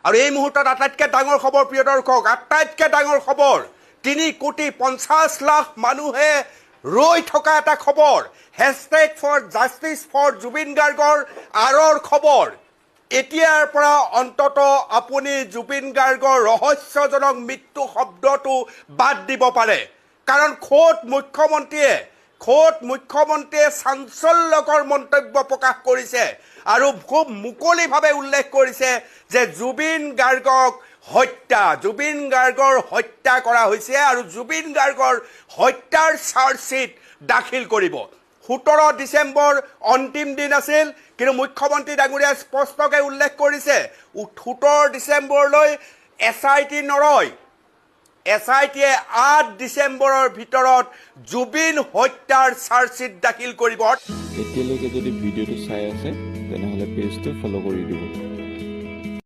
আৰু এই মুহূৰ্তত আটাইতকৈ ডাঙৰ খবৰ প্ৰিয় দৰ্শক, আটাইতকৈ ডাঙৰ খবৰ, 3,50,00,000 মানুহে ৰৈ থকা এটা খবৰ, hashtag for justice for Zubeen গাৰ্গৰ আঁৰৰ খবৰ। এতিয়াৰ পৰা অন্তত আপুনি জুবিন গাৰ্গৰ ৰহস্যজনক মৃত্যু শব্দটো বাদ দিব পাৰে, কাৰণ খোদ মুখ্যমন্ত্ৰীয়ে চাঞ্চল্যকৰ মন্তব্য প্ৰকাশ কৰিছে আৰু খুব মুকলিভাৱে উল্লেখ কৰিছে যে জুবিন গাৰ্গৰ হত্যা কৰা হৈছে আৰু জুবিন গাৰ্গৰ হত্যাৰ চাৰ্জশ্বিট দাখিল কৰিব। 17 ডিচেম্বৰ অন্তিম দিন আছিল, কিন্তু মুখ্যমন্ত্ৰী ডাঙৰীয়াই স্পষ্টকৈ উল্লেখ কৰিছে 17 ডিচেম্বৰলৈ SIT নৰয়। SITয়ে 8 ডিচেম্বৰৰ ভিতৰত জুবিন হত্যাৰ চাৰ্জশ্বিট দাখিল কৰিব। এতিয়ালৈকে যদি ভিডিঅ'টো চাই আছে তেনেহ'লে পেজটো ফ'ল' কৰি দিব।